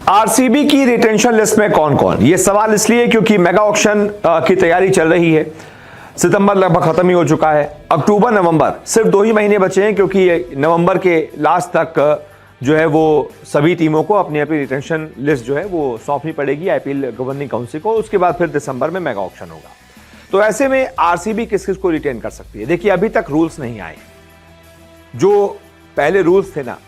RCB की retention list में कौन कौन, ये सवाल इसलिए क्योंकि मेगा ऑक्शन की तैयारी चल रही है। सितंबर लगभग खत्म ही हो चुका है, अक्टूबर नवंबर सिर्फ 2 ही महीने बचे हैं, क्योंकि नवंबर के लास्ट तक जो है वो सभी टीमों को अपनी अपनी रिटेंशन लिस्ट जो है वो सौंपनी पड़ेगी आईपीएल गवर्निंग काउंसिल को। उसके बाद फिर दिसंबर में मेगा ऑक्शन होगा। तो ऐसे में आरसीबी किस किस को रिटेन कर सकती है? देखिए, अभी तक रूल्स नहीं आए। जो पहले रूल्स थे ना,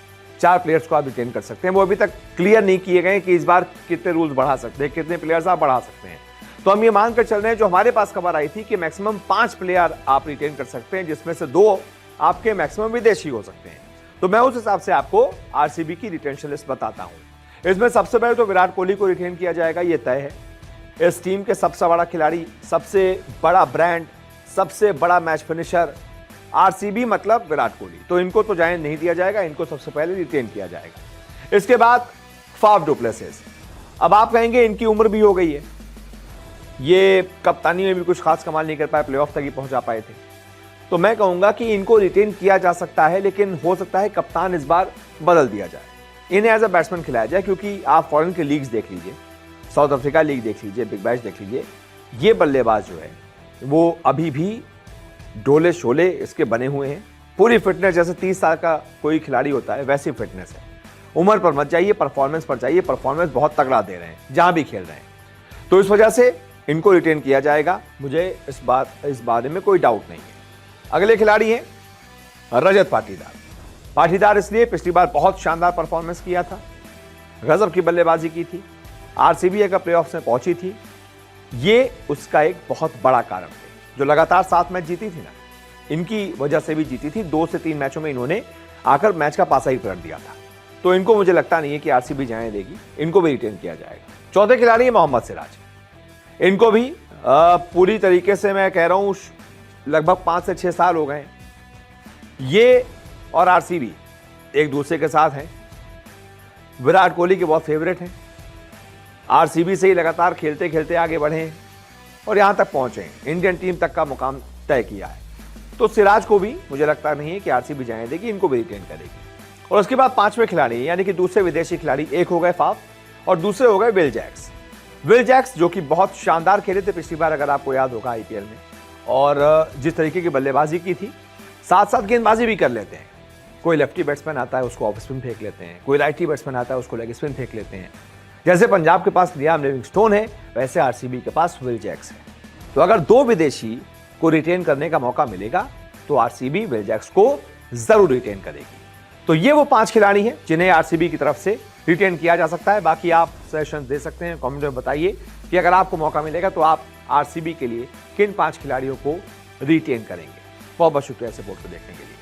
4 प्लेयर्स को आप रिटेन कर सकते हैं, वो अभी तक क्लियर नहीं किए गए कि इस बार कितने रूल्स बढ़ा सकते हैं, कितने प्लेयर्स आप बढ़ा सकते हैं। तो हम ये मानकर चल रहे हैं, जो हमारे पास खबर आई थी कि मैक्सिमम 5 प्लेयर आप रिटेन कर सकते हैं, जिसमें से 2 आपके मैक्सिमम विदेशी हो सकते हैं। तो मैं उस हिसाब से आपको आरसीबी की रिटेंशन लिस्ट बताता हूं। इसमें सबसे पहले तो विराट कोहली को रिटेन किया जाएगा, ये तय है। इस टीम के सबसे बड़ा खिलाड़ी, सबसे बड़ा ब्रांड, सबसे बड़ा मैच फिनिशर, आरसीबी मतलब विराट कोहली, तो इनको तो जाने नहीं दिया जाएगा, इनको सबसे पहले रिटेन किया जाएगा। इसके बाद फाफ डु प्लेसिस। अब आप कहेंगे इनकी उम्र भी हो गई है, ये कप्तानी में भी कुछ खास कमाल नहीं कर पाए, प्लेऑफ तक ही पहुंचा पाए थे। तो मैं कहूंगा कि इनको रिटेन किया जा सकता है, लेकिन हो सकता है कप्तान इस बार बदल दिया जाए, इन्हें एज अ बैट्समैन खिलाया जाए। क्योंकि आप फॉरेन के लीग्स देख लीजिए, साउथ अफ्रीका लीग देख लीजिए, बिग बैश देख लीजिए, ये बल्लेबाज जो है वो अभी भी डोले शोले इसके बने हुए हैं। पूरी फिटनेस, जैसे 30 साल का कोई खिलाड़ी होता है वैसी फिटनेस है। उम्र पर मत जाइए, परफॉर्मेंस पर जाइए। परफॉर्मेंस बहुत तगड़ा दे रहे हैं जहां भी खेल रहे हैं, तो इस वजह से इनको रिटेन किया जाएगा। मुझे इस बारे में कोई डाउट नहीं है। अगले खिलाड़ी हैं रजत पाटीदार। पाटीदार इसलिए, पिछली बार बहुत शानदार परफॉर्मेंस किया था, गजब की बल्लेबाजी की थी, आरसीबी अगर प्लेऑफ्स में पहुंची थी, ये उसका एक बहुत बड़ा कारण है। जो लगातार 7 मैच जीती थी ना, इनकी वजह से भी जीती थी। 2 से 3 मैचों में इन्होंने आकर मैच का पासा ही पलट दिया था। तो इनको मुझे लगता नहीं है कि आरसीबी जाने देगी, इनको भी रिटेन किया जाएगा। चौथे खिलाड़ी है मोहम्मद सिराज। इनको भी पूरी तरीके से मैं कह रहा हूं, लगभग 5 से 6 साल हो गए ये और आरसीबी एक दूसरे के साथ हैं। विराट कोहली के बहुत फेवरेट हैं, आरसीबी से ही लगातार खेलते खेलते आगे बढ़े हैं और यहां तक पहुंचे हैं, इंडियन टीम तक का मुकाम तय किया है। तो सिराज को भी मुझे लगता नहीं है कि आरसीबी जाने देगी, इनको भी रिटेन करेगी। और उसके बाद 5वें खिलाड़ी यानी कि दूसरे विदेशी खिलाड़ी, एक हो गए फाफ और दूसरे हो गए विल जैक्स। विल जैक्स जो कि बहुत शानदार खेले थे पिछली बार, अगर आपको याद होगा आईपीएल में, और जिस तरीके की बल्लेबाजी की थी, साथ साथ गेंदबाजी भी कर लेते हैं। कोई लेफ्टी बैट्समैन आता है उसको ऑफ स्पिन फेंक लेते हैं, कोई राइटी बैट्समैन आता है उसको लेग स्पिन फेंक लेते हैं। जैसे पंजाब के पास लियाम लिविंगस्टोन है, वैसे आरसीबी के पास विल जैक्स है। तो अगर 2 विदेशी को रिटेन करने का मौका मिलेगा तो आरसीबी विल जैक्स को जरूर रिटेन करेगी। तो ये वो 5 खिलाड़ी हैं जिन्हें आरसीबी की तरफ से रिटेन किया जा सकता है। बाकी आप सजेशन दे सकते हैं, कमेंट में बताइए कि अगर आपको मौका मिलेगा तो आप आरसीबी के लिए किन 5 खिलाड़ियों को रिटेन करेंगे। बहुत बहुत शुक्रिया सपोर्ट को देखने के लिए।